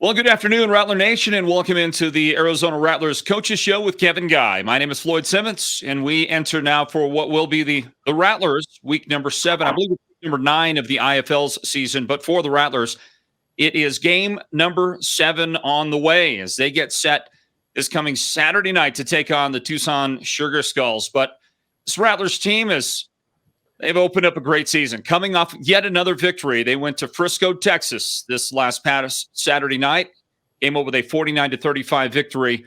Well, good afternoon, Rattler Nation, and welcome into the Arizona Rattlers Coaches Show with Kevin Guy. My name is Floyd Simmons, and we enter now for what will be the Rattlers week number 7. I believe it's week number 9 of the IFL's season, but for the Rattlers, it is game number 7 on the way as they get set this coming Saturday night to take on the Tucson Sugar Skulls. But this Rattlers team they've opened up a great season. Coming off yet another victory, they went to Frisco, Texas this past Saturday night. Came up with a 49-35 victory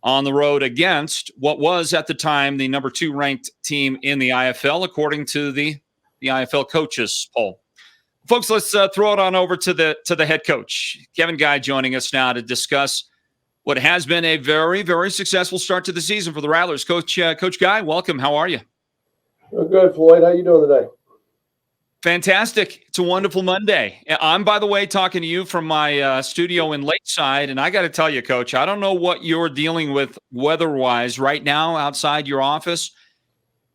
on the road against what was at the time the number 2 ranked team in the IFL, according to the IFL coaches poll. Folks, let's throw it on over to the head coach, Kevin Guy, joining us now to discuss what has been a very, very successful start to the season for the Rattlers. Coach Guy, welcome. How are you? Good, Floyd. How you doing today? Fantastic. It's a wonderful Monday. I'm, by the way, talking to you from my studio in Lakeside, and I got to tell you, Coach, I don't know what you're dealing with weather-wise right now outside your office,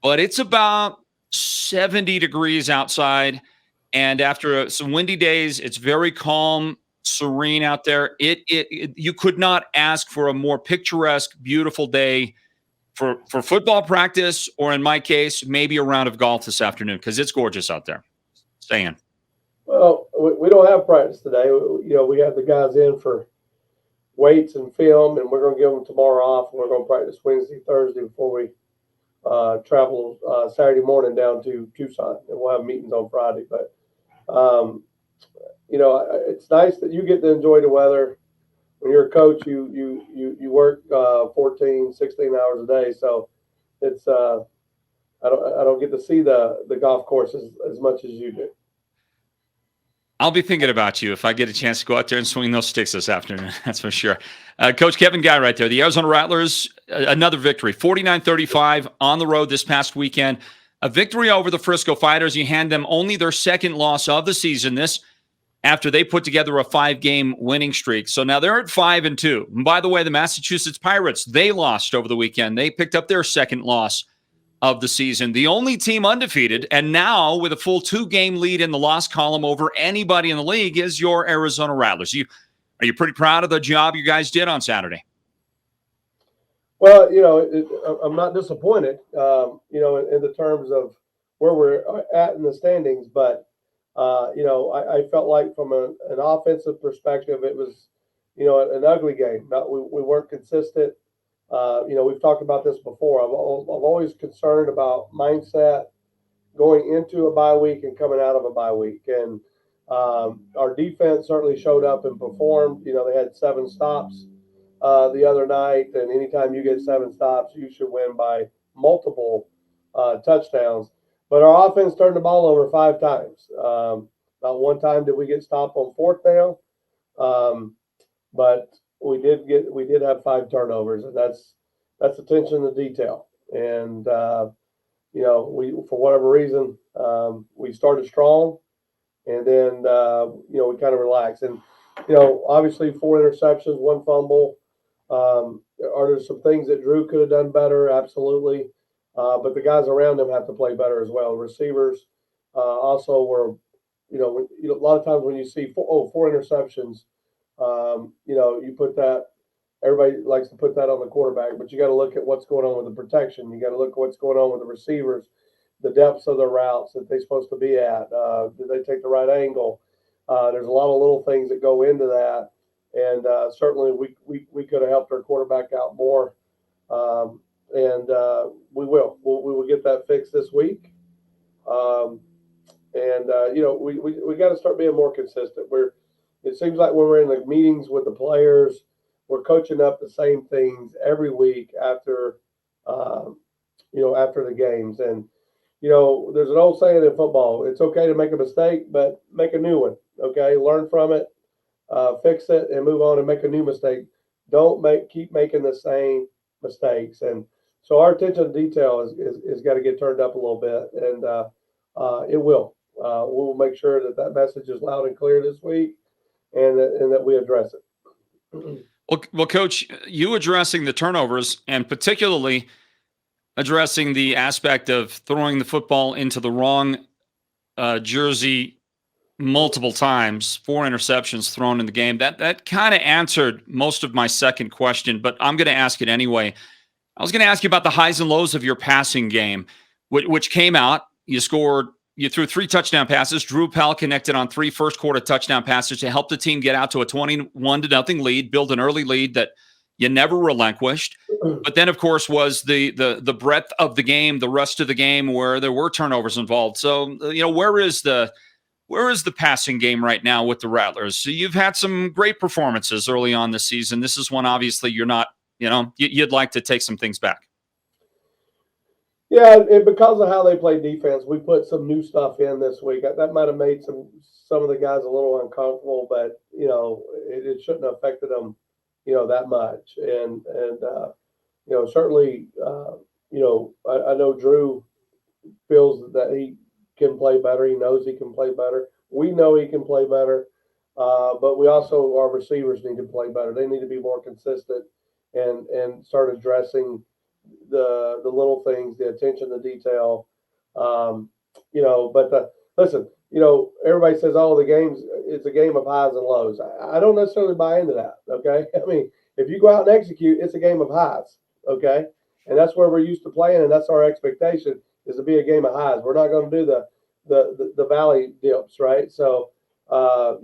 but it's about 70 degrees outside, and after some windy days, it's very calm, serene out there. You could not ask for a more picturesque, beautiful day for football practice, or in my case, maybe a round of golf this afternoon, because it's gorgeous out there. Staying. Well, we don't have practice today. We have the guys in for weights and film, and we're going to give them tomorrow off. And we're going to practice Wednesday, Thursday before we travel Saturday morning down to Tucson, and we'll have meetings on Friday. But it's nice that you get to enjoy the weather. When you're a coach, you work 14, 16 hours a day, so it's I don't get to see the golf course as much as you do. I'll be thinking about you if I get a chance to go out there and swing those sticks this afternoon. That's for sure. Coach Kevin Guy right there. The Arizona Rattlers, another victory, 49-35 on the road this past weekend. A victory over the Frisco Fighters. You hand them only their second loss of the season. This after they put together a 5-game winning streak. So now they're at 5-2. And by the way, the Massachusetts Pirates, they lost over the weekend. They picked up their second loss of the season. The only team undefeated, and now with a full 2-game lead in the loss column over anybody in the league, is your Arizona Rattlers. Are you pretty proud of the job you guys did on Saturday? Well, I'm not disappointed, in the terms of where we're at in the standings, but I felt like from an offensive perspective, it was, an ugly game. We weren't consistent. We've talked about this before. I'm always concerned about mindset going into a bye week and coming out of a bye week. And our defense certainly showed up and performed. They had 7 stops the other night, and anytime you get 7 stops, you should win by multiple touchdowns. But our offense turned the ball over 5 times. Not one time did we get stopped on 4th down, but we did have 5 turnovers, and that's attention to detail. And we, for whatever reason, we started strong, and then we kind of relaxed. And obviously 4 interceptions, 1 fumble. Are there some things that Drew could have done better? Absolutely. But the guys around him have to play better as well. Receivers also were, a lot of times when you see 4 interceptions, you put that, everybody likes to put that on the quarterback, but you got to look at what's going on with the protection. You got to look at what's going on with the receivers, the depths of the routes that they're supposed to be at. Did they take the right angle? There's a lot of little things that go into that. And certainly we could have helped our quarterback out more. And we will. We will get that fixed this week. We got to start being more consistent. It seems like when we're in the meetings with the players, we're coaching up the same things every week after the games. And, there's an old saying in football, it's okay to make a mistake, but make a new one. Okay. Learn from it, fix it, and move on and make a new mistake. Don't keep making the same mistakes. And so our attention to detail is got to get turned up a little bit, and it will. We'll make sure that message is loud and clear this week, and that we address it. Well, Coach, you addressing the turnovers and particularly addressing the aspect of throwing the football into the wrong jersey multiple times, 4 interceptions thrown in the game. That kind of answered most of my second question, but I'm going to ask it anyway. I was going to ask you about the highs and lows of your passing game, which came out. You threw 3 touchdown passes. Drew Pell connected on 3 first quarter touchdown passes to help the team get out to a 21-0 lead, build an early lead that you never relinquished. But then, of course, was the breadth of the game, the rest of the game where there were turnovers involved. So, where is the passing game right now with the Rattlers? So you've had some great performances early on this season. This is one, obviously, you're not, you'd like to take some things back. Yeah, and because of how they play defense, we put some new stuff in this week. That might have made some of the guys a little uncomfortable, but it shouldn't have affected them, that much. And certainly, I know Drew feels that he can play better. He knows he can play better. We know he can play better, but we also, our receivers need to play better. They need to be more consistent and start addressing the little things, the attention to detail. Listen, everybody says, "Oh, it's a game of highs and lows." I don't necessarily buy into that. Okay, I mean, if you go out and execute, it's a game of highs. Okay, and that's where we're used to playing, and that's our expectation is to be a game of highs. We're not going to do the valley dips, right? So, I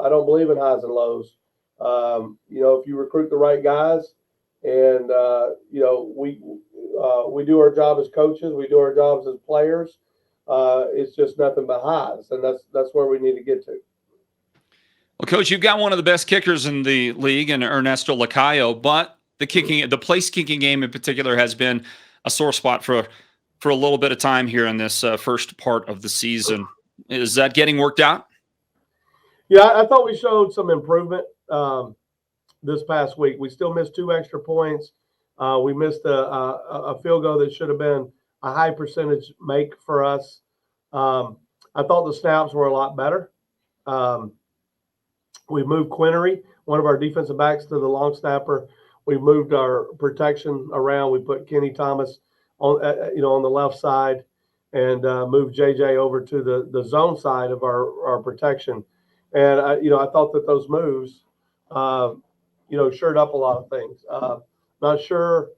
don't believe in highs and lows. If you recruit the right guys. And we do our job as coaches. We do our jobs as players. It's just nothing but highs, and that's where we need to get to. Well, Coach, you've got one of the best kickers in the league, in Ernesto Lacayo, but the place kicking game in particular has been a sore spot for a little bit of time here in this first part of the season. Is that getting worked out? Yeah, I thought we showed some improvement. This past week, we still missed 2 extra points. We missed a field goal that should have been a high percentage make for us. I thought the snaps were a lot better. We moved Quinnery, one of our defensive backs, to the long snapper. We moved our protection around. We put Kenny Thomas on the left side, and moved JJ over to the zone side of our protection. And I thought that those moves. Shored up a lot of things. Not sure.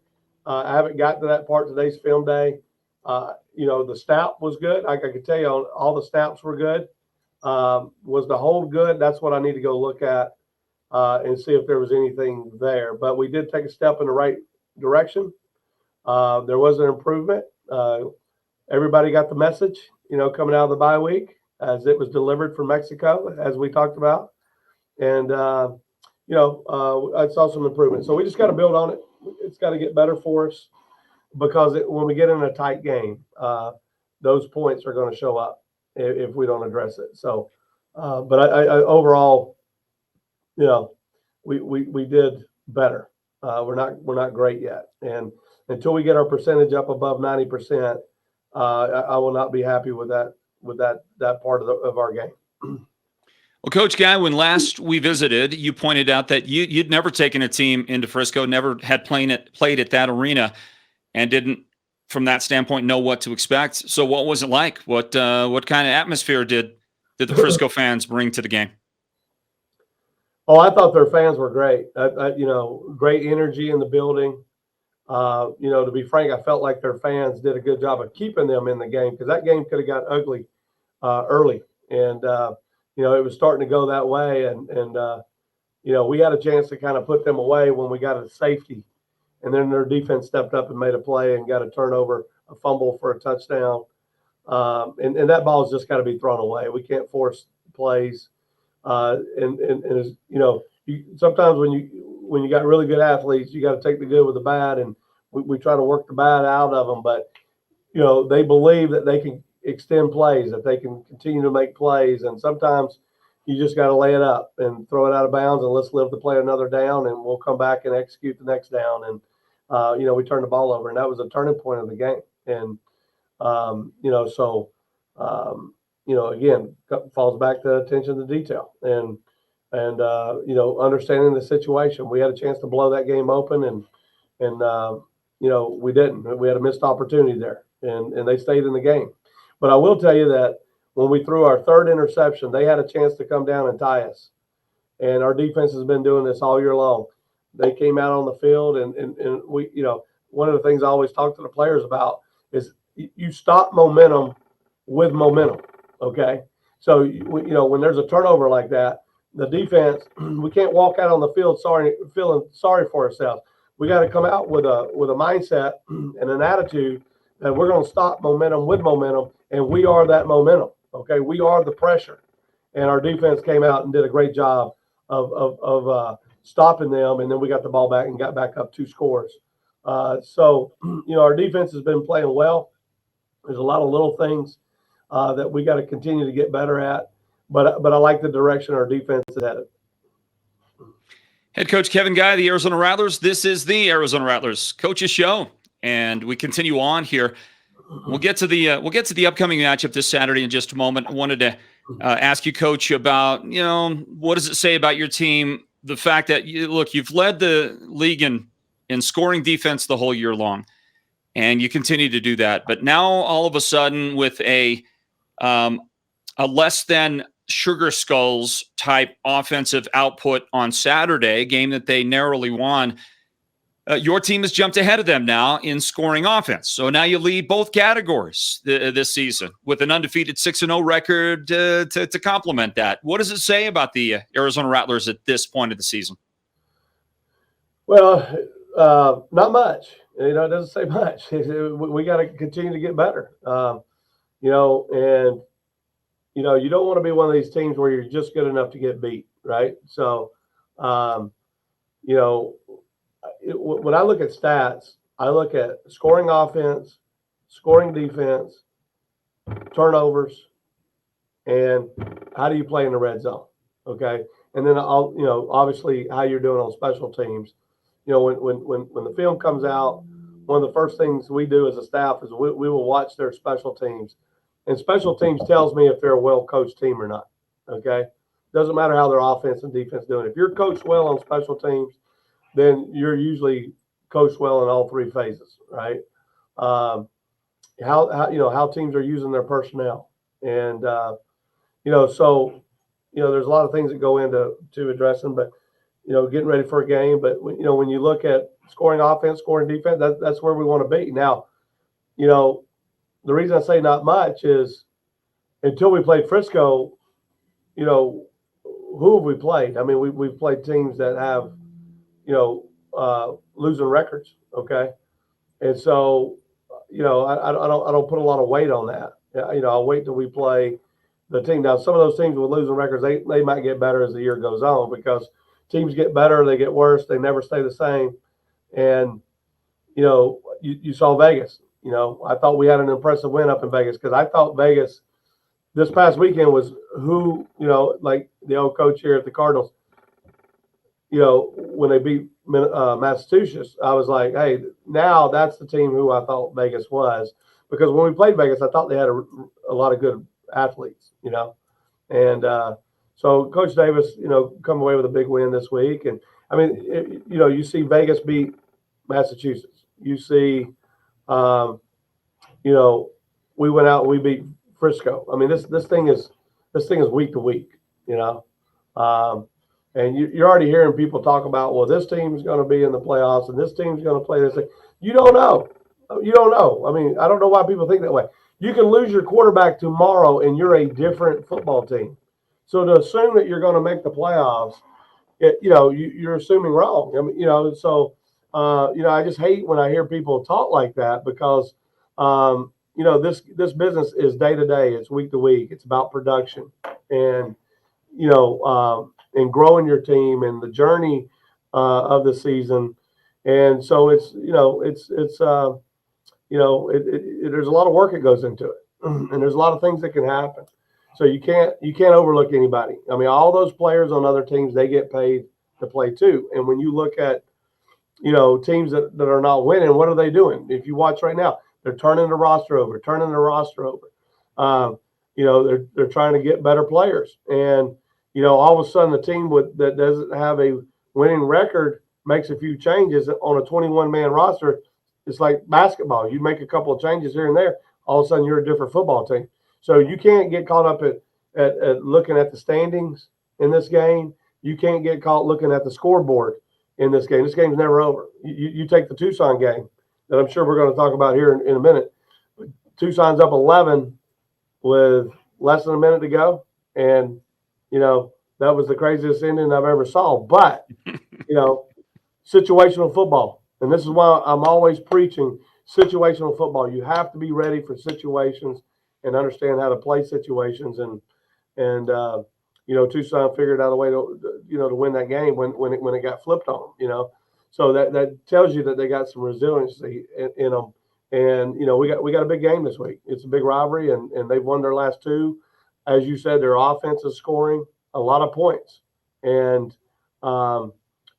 I haven't gotten to that part today's film day. The snap was good. I could tell you all the snaps were good. Was the hold good? That's what I need to go look at and see if there was anything there. But we did take a step in the right direction. There was an improvement. Everybody got the message, coming out of the bye week as it was delivered from Mexico, as we talked about. And, I saw some improvement. So we just got to build on it. It's got to get better for us because when we get in a tight game, those points are going to show up if we don't address it. So, but I overall, we did better. We're not great yet. And until we get our percentage up above 90%, I will not be happy with that part of our game. Well, Coach Guy, when last we visited, you pointed out that you'd never taken a team into Frisco, never had played at that arena, and didn't, from that standpoint, know what to expect. So, what was it like? What kind of atmosphere did the Frisco fans bring to the game? Oh, I thought their fans were great. Great energy in the building. To be frank, I felt like their fans did a good job of keeping them in the game because that game could have got ugly early, and it was starting to go that way, and we had a chance to kind of put them away when we got a safety, and then their defense stepped up and made a play and got a turnover, a fumble for a touchdown, and that ball's just got to be thrown away. We can't force plays, and sometimes when you got really good athletes, you got to take the good with the bad, and we try to work the bad out of them, but they believe that they can extend plays, that they can continue to make plays, and sometimes you just got to lay it up and throw it out of bounds and let's live to play another down, and we'll come back and execute the next down. And we turned the ball over, and that was a turning point of the game. And again, falls back to attention to detail and understanding the situation. We had a chance to blow that game open, and we didn't. We had a missed opportunity there, and they stayed in the game. But I will tell you that when we threw our third interception, they had a chance to come down and tie us. And our defense has been doing this all year long. They came out on the field, and we, one of the things I always talk to the players about is you stop momentum with momentum, okay? So, when there's a turnover like that, the defense, we can't walk out on the field feeling sorry for ourselves. We got to come out with a mindset and an attitude that we're going to stop momentum with momentum, and we are that momentum, okay? We are the pressure. And our defense came out and did a great job of stopping them, and then we got the ball back and got back up 2 scores. So, our defense has been playing well. There's a lot of little things that we got to continue to get better at, but I like the direction our defense is headed. Head coach Kevin Guy, the Arizona Rattlers. This is the Arizona Rattlers Coaches Show, and we continue on here. We'll get to the upcoming matchup this Saturday in just a moment. I wanted to ask you, Coach, about what does it say about your team? The fact that you've led the league in scoring defense the whole year long, and you continue to do that. But now all of a sudden, with a less than Sugar Skulls type offensive output on Saturday, a game that they narrowly won, your team has jumped ahead of them now in scoring offense. So now you lead both categories this season with an undefeated 6-0 record to complement that. What does it say about the Arizona Rattlers at this point of the season? Well, not much. It doesn't say much. We got to continue to get better. You don't want to be one of these teams where you're just good enough to get beat, right? So, when I look at stats, I look at scoring offense, scoring defense, turnovers, and how do you play in the red zone, okay? And then obviously how you're doing on special teams. When the film comes out, one of the first things we do as a staff is we will watch their special teams. And special teams tells me if they're a well-coached team or not, okay? Doesn't matter how their offense and defense doing. If you're coached well on special teams, then you're usually coached well in all 3 phases, right? How teams are using their personnel. And, so, there's a lot of things that go into addressing, but, getting ready for a game. But, when you look at scoring offense, scoring defense, that's where we want to be. Now, the reason I say not much is until we played Frisco, who have we played? I mean, we've played teams that have, losing records. Okay. And so, I don't put a lot of weight on that. I'll wait till we play the team. Now, some of those teams with losing records, they might get better as the year goes on because teams get better, they get worse, they never stay the same. And, you saw Vegas. I thought we had an impressive win up in Vegas because I thought Vegas this past weekend was who, like the old coach here at the Cardinals, when they beat Massachusetts, I was like, hey, now that's the team who I thought Vegas was. Because when we played Vegas, I thought they had a lot of good athletes, And so Coach Davis, come away with a big win this week. And, I mean, you see Vegas beat Massachusetts. You see we went out and we beat Frisco. I mean, this thing is week to week, and you're already hearing people talk about, well, this team's going to be in the playoffs and this team's going to play this thing. You don't know. I mean, I don't know why people think that way. You can lose your quarterback tomorrow and you're a different football team. So to assume that you're going to make the playoffs, you're assuming wrong. I mean, so I just hate when I hear people talk like that because, this business is day to day. It's week to week. It's about production and, and growing your team and the journey of the season. And so it's there's a lot of work that goes into it, and there's a lot of things that can happen. So you can't overlook anybody. I mean, all those players on other teams, they get paid to play too. And when you look at teams that are not winning, what are they doing? If you watch right now, they're turning the roster over. They're trying to get better players. And, all of a sudden the team that doesn't have a winning record makes a few changes on a 21-man roster. It's like basketball. You make a couple of changes here and there, all of a sudden you're a different football team. So you can't get caught up at looking at the standings in this game. You can't get caught looking at the scoreboard in this game. This game's never over. You take the Tucson game that I'm sure we're going to talk about here in a minute. Tucson's up 11 with less than a minute to go. And, that was the craziest ending I've ever saw. But, situational football. And this is why I'm always preaching situational football. You have to be ready for situations and understand how to play situations. And Tucson figured out a way to win that game when it got flipped on them, So that tells you that they got some resiliency in them. And, we got a big game this week. It's a big rivalry, and they've won their last two. As you said, their offense is scoring a lot of points. And,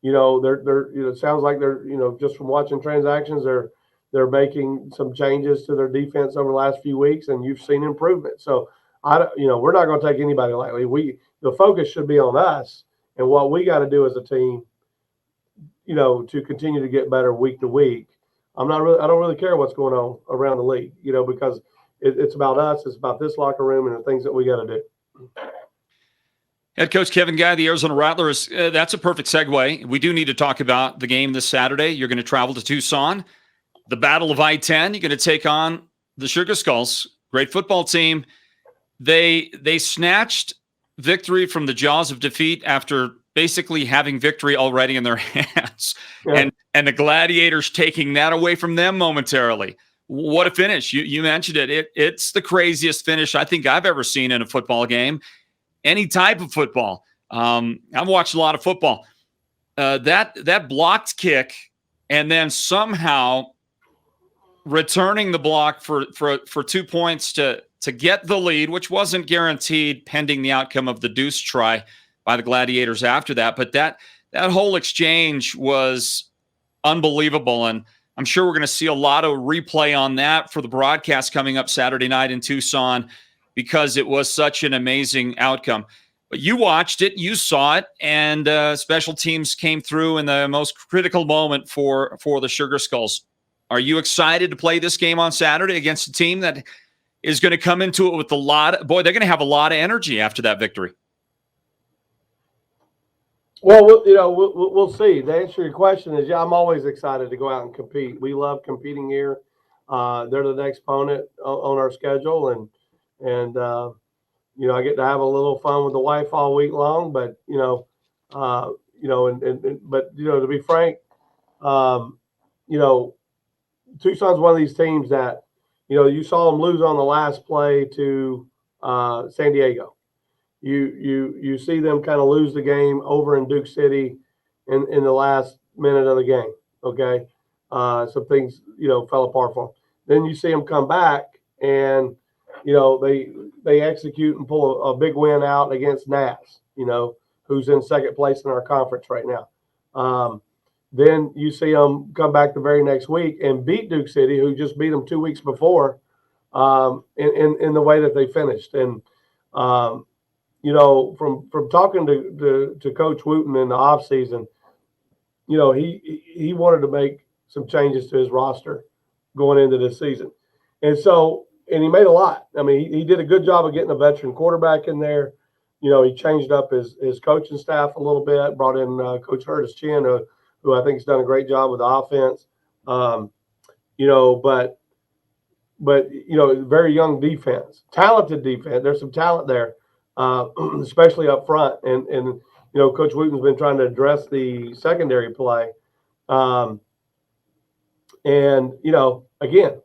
it sounds like they're, just from watching transactions, they're making some changes to their defense over the last few weeks, and you've seen improvement. So we're not going to take anybody lightly. The focus should be on us and what we got to do as a team, to continue to get better week to week. I don't really care what's going on around the league, because it's about us. It's about this locker room and the things that we got to do. Head coach Kevin Guy, the Arizona Rattlers, that's a perfect segue. We do need to talk about the game this Saturday. You're going to travel to Tucson, the Battle of I-10. You're going to take on the Sugar Skulls, great football team. They snatched victory from the jaws of defeat after basically having victory already in their hands. Yeah. And the Gladiators taking that away from them momentarily. What a finish. You mentioned it. It's the craziest finish I think I've ever seen in a football game. Any type of football. I've watched a lot of football. That blocked kick and then somehow returning the block for 2 points to get the lead, which wasn't guaranteed pending the outcome of the deuce try by the Gladiators after that. But that whole exchange was unbelievable. And I'm sure we're going to see a lot of replay on that for the broadcast coming up Saturday night in Tucson, because it was such an amazing outcome. But you watched it, you saw it, and special teams came through in the most critical moment for the Sugar Skulls. Are you excited to play this game on Saturday against a team that is going to come into it with they're going to have a lot of energy after that victory? Well, we'll see. To answer your question is, I'm always excited to go out and compete. We love competing here. They're the next opponent on our schedule, and I get to have a little fun with the wife all week long. But to be frank, Tucson's one of these teams that you saw them lose on the last play to San Diego. You see them kind of lose the game over in Duke City in the last minute of the game. Okay, some things fell apart for them. Then you see them come back and they execute and pull a big win out against Nats. Who's in second place in our conference right now. Then you see them come back the very next week and beat Duke City, who just beat them 2 weeks before, in the way that they finished. And from talking to Coach Wooten in the offseason, he wanted to make some changes to his roster going into this season. And he made a lot. I mean, he did a good job of getting a veteran quarterback in there. He changed up his coaching staff a little bit, brought in Coach Curtis Chin, who I think has done a great job with the offense. But very young defense, talented defense. There's some talent there. Especially up front. And Coach Wooten's been trying to address the secondary play. Again,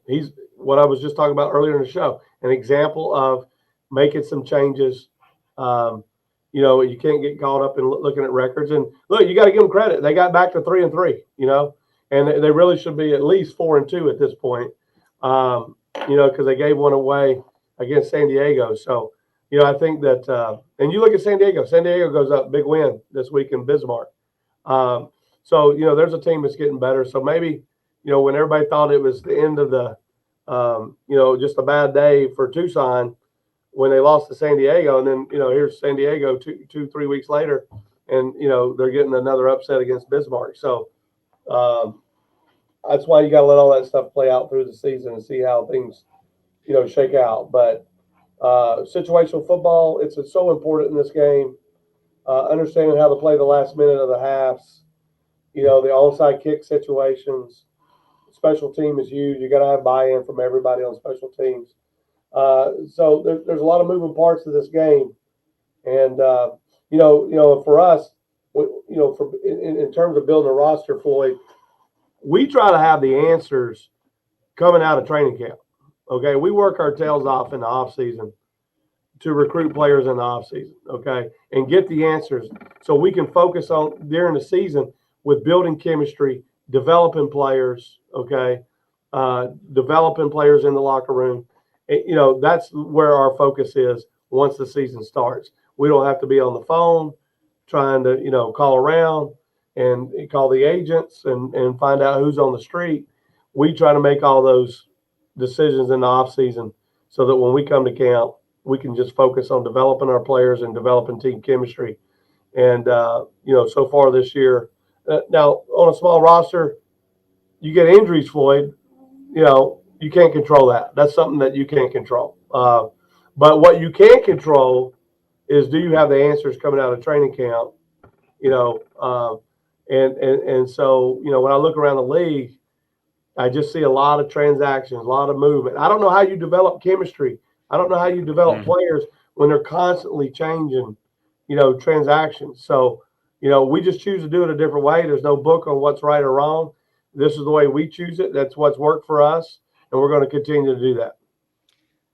he's what I was just talking about earlier in the show, an example of making some changes. You can't get caught up in looking at records. And look, you got to give them credit. They got back to 3-3, and they really should be at least 4-2 at this point, because they gave one away against San Diego. So, I think that, and you look at San Diego goes up, big win this week in Bismarck. There's a team that's getting better. So maybe, when everybody thought it was the end of the, just a bad day for Tucson when they lost to San Diego, and then, here's San Diego 3 weeks later, and, they're getting another upset against Bismarck. So that's why you got to let all that stuff play out through the season and see how things, shake out. But, Situational football, it's so important in this game. Understanding how to play the last minute of the halves, the onside kick situations. Special team is huge. You got to have buy-in from everybody on special teams. So there's a lot of moving parts to this game, and for us, in terms of building a roster, Floyd, we try to have the answers coming out of training camp. Okay, we work our tails off in the off season to recruit players in the off season. Okay, and get the answers so we can focus on during the season with building chemistry, developing players. Okay, developing players in the locker room. That's where our focus is once the season starts. We don't have to be on the phone trying to, call around and call the agents and find out who's on the street. We try to make all those decisions in the off season so that when we come to camp, we can just focus on developing our players and developing team chemistry. And, so far this year, now on a small roster, you get injuries, Floyd, you can't control that. That's something that you can't control. But what you can control is, do you have the answers coming out of training camp? And so, when I look around the league, I just see a lot of transactions, a lot of movement. I don't know how you develop chemistry. I don't know how you develop players when they're constantly changing, transactions. So, we just choose to do it a different way. There's no book on what's right or wrong. This is the way we choose it. That's what's worked for us, and we're going to continue to do that.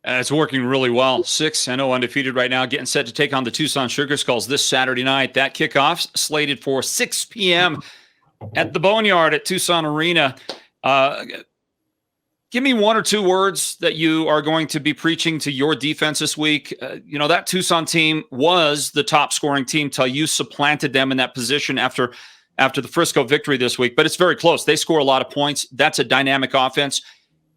It's working really well. 6-0 undefeated right now, getting set to take on the Tucson Sugar Skulls this Saturday night. That kickoff slated for 6 p.m. at the Boneyard at Tucson Arena. Give me one or two words that you are going to be preaching to your defense this week. That Tucson team was the top scoring team till you supplanted them in that position after the Frisco victory this week. But it's very close. They score a lot of points. That's a dynamic offense.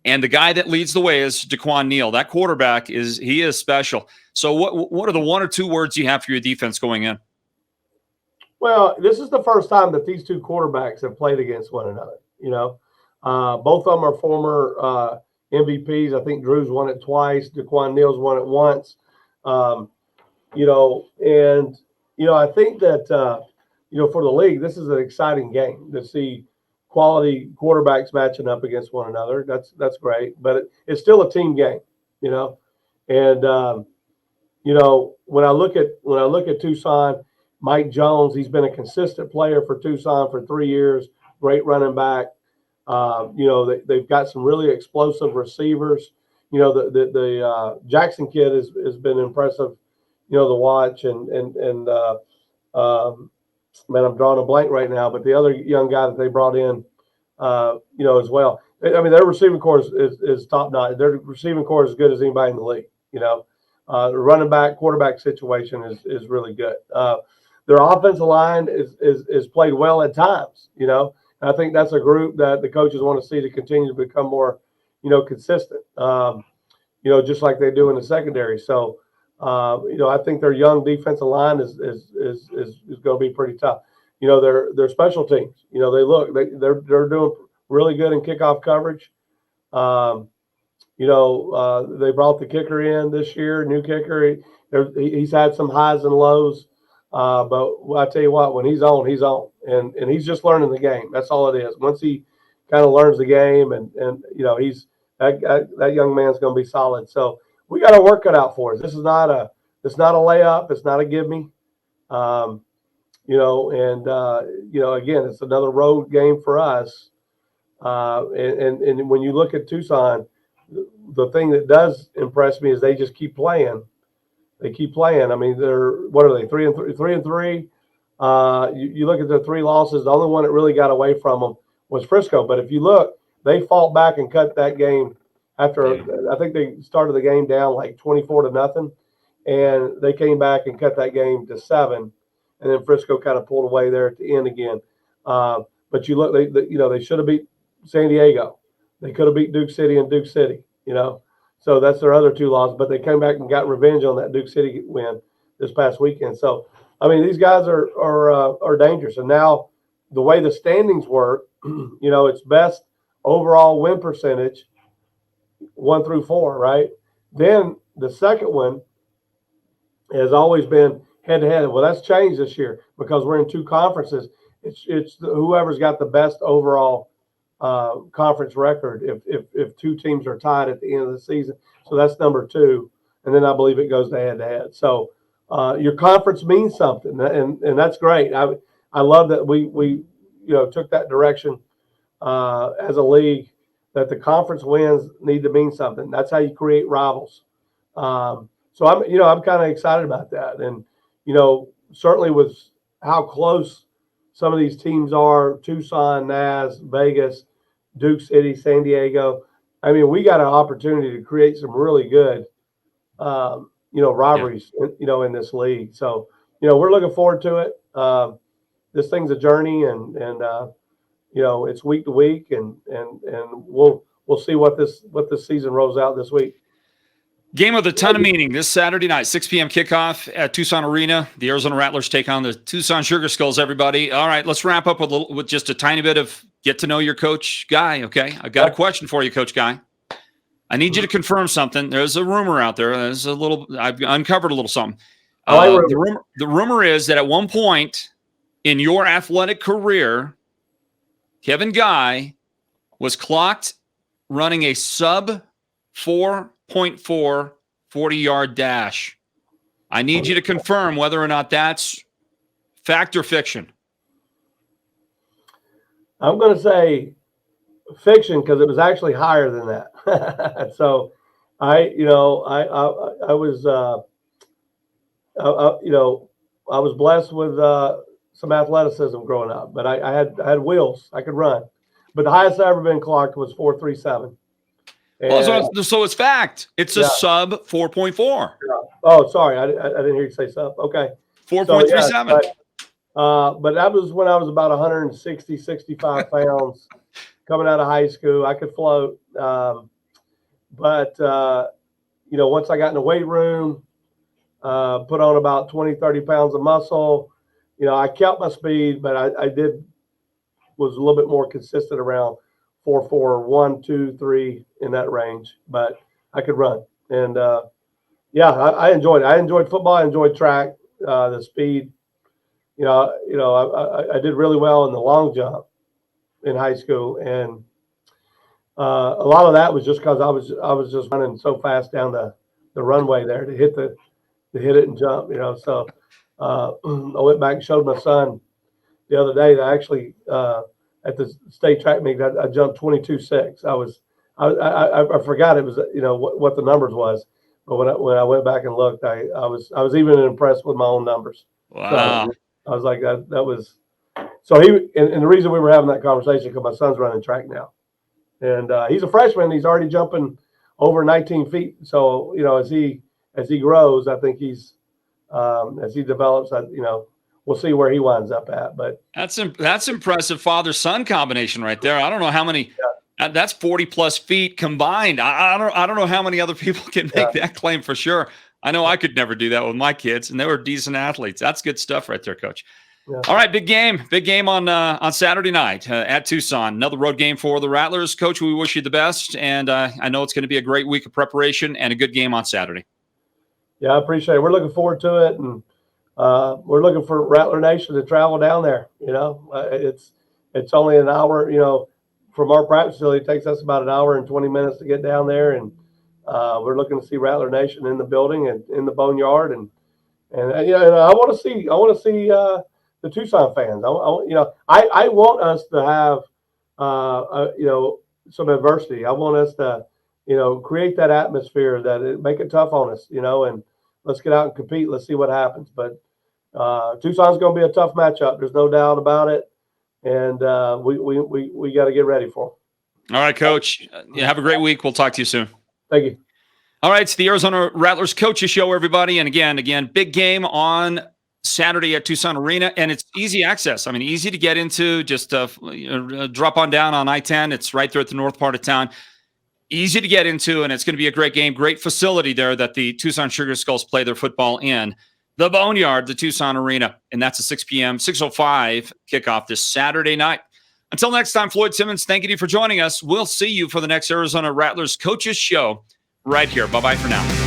And the guy that leads the way is Daquan Neal. That quarterback is special. So what are the one or two words you have for your defense going in? Well, this is the first time that these two quarterbacks have played against one another. Both of them are former MVPs. I think Drew's won it twice. Daquan Neal's won it once. I think that, for the league, this is an exciting game to see quality quarterbacks matching up against one another. That's great, but it's still a team game, And when I look at Tucson, Mike Jones, he's been a consistent player for Tucson for 3 years. Great running back. They've got some really explosive receivers. The Jackson kid has been impressive, to watch. Man, I'm drawing a blank right now, but the other young guy that they brought in, as well. I mean, their receiving core is top notch. Their receiving core is as good as anybody in the league. The running back quarterback situation is really good. Their offensive line is played well at times. I think that's a group that the coaches want to see to continue to become more, consistent. Just like they do in the secondary. So, I think their young defensive line is going to be pretty tough. Their special teams. They're doing really good in kickoff coverage. They brought the kicker in this year, new kicker. He's had some highs and lows, but I tell you what, when he's on, and he's just learning the game. That's all it is. Once he kind of learns the game, and he's that young man's going to be solid. So we got our work cut out for us. It's not a layup. It's not a give me. Again, it's another road game for us. And when you look at Tucson, the thing that does impress me is they just keep playing. They keep playing. I mean, what are they? 3-3. You look at their 3 losses. The only one that really got away from them was Frisco. But if you look, they fought back and cut that game after. I think they started the game down like 24-0, and they came back and cut that game to 7. And then Frisco kind of pulled away there at the end again. But you look, they should have beat San Diego. They could have beat Duke City and Duke City, So that's their other 2 losses. But they came back and got revenge on that Duke City win this past weekend. So, I mean, these guys are dangerous. And now the way the standings work, it's best overall win percentage 1 through 4, right? Then the second one has always been head-to-head. Well, that's changed this year because we're in two conferences. It's whoever's got the best overall conference record if two teams are tied at the end of the season. So that's number two. And then I believe it goes to head-to-head. So your conference means something, and that's great. I love that we took that direction as a league, that the conference wins need to mean something. That's how you create rivals. So I'm kind of excited about that. And, certainly with how close some of these teams are, Tucson, Naz, Vegas, Duke City, San Diego. I mean, we got an opportunity to create some really good, rivalries, in this league. So, we're looking forward to it. This thing's a journey, and it's week to week, and we'll see what this season rolls out this week. Game with a ton of meaning this Saturday night, 6 p.m. kickoff at Tucson Arena. The Arizona Rattlers take on the Tucson Sugar Skulls, everybody. All right, let's wrap up with just a tiny bit of get to know your Coach Guy, okay? I've got a question for you, Coach Guy. I need you to confirm something. There's a rumor out there. I've uncovered a little something. The rumor is that at one point in your athletic career, Kevin Guy was clocked running a sub 4.4 40-yard dash. I need you to confirm whether or not that's fact or fiction. I'm going to say fiction because it was actually higher than that. So I was blessed with some athleticism growing up, but I had wheels. I could run. But the highest I ever been clocked was 4.37. So it's fact. It's a sub 4.4. Yeah. Oh, sorry. I didn't hear you say sub. Okay. 4.37. But that was when I was about 160, 65 pounds coming out of high school. I could float. But once I got in the weight room, put on about 20, 30 pounds of muscle, I kept my speed, but I was a little bit more consistent around 4.4, 1, 2, 3 in that range, but I could run. And I enjoyed it. I enjoyed football. I enjoyed track, the speed. I did really well in the long jump in high school, and a lot of that was just because I was just running so fast down the runway there to hit it and jump. So I went back and showed my son the other day that I actually at the state track meet I jumped 22.6. I forgot it was what the numbers was, but when I went back and looked, I was even impressed with my own numbers. Wow. So I was like that was so and the reason we were having that conversation because my son's running track now, and he's a freshman. He's already jumping over 19 feet. So as he grows, I think he's as he develops, we'll see where he winds up at. But that's impressive father-son combination right there. I don't know how many. Yeah. That's 40 plus feet combined. I don't know how many other people can make that claim for sure. I know I could never do that with my kids, and they were decent athletes. That's good stuff right there, Coach. Yeah. All right, big game on Saturday night at Tucson. Another road game for the Rattlers. Coach, we wish you the best, and I know it's going to be a great week of preparation and a good game on Saturday. Yeah, I appreciate it. We're looking forward to it, and we're looking for Rattler Nation to travel down there. It's only an hour. From our practice facility, it takes us about an hour and 20 minutes to get down there, and we're looking to see Rattler Nation in the building and in the Boneyard, and I want to see the Tucson fans. I want us to have some adversity. I want us to create that atmosphere make it tough on us, and let's get out and compete. Let's see what happens. But Tucson's going to be a tough matchup. There's no doubt about it. And we got to get ready for them. All right, Coach. Have a great week. We'll talk to you soon. Thank you. All right, it's the Arizona Rattlers Coaches Show, everybody. And again, big game on Saturday at Tucson Arena, and it's easy access. I mean, easy to get into. Just drop on down on I-10. It's right there at the north part of town. Easy to get into, and it's going to be a great game. Great facility there that the Tucson Sugar Skulls play their football in. The Boneyard, the Tucson Arena, and that's a 6 p.m., 6:05 kickoff this Saturday night. Until next time, Floyd Simmons, thank you for joining us. We'll see you for the next Arizona Rattlers Coaches Show right here. Bye-bye for now.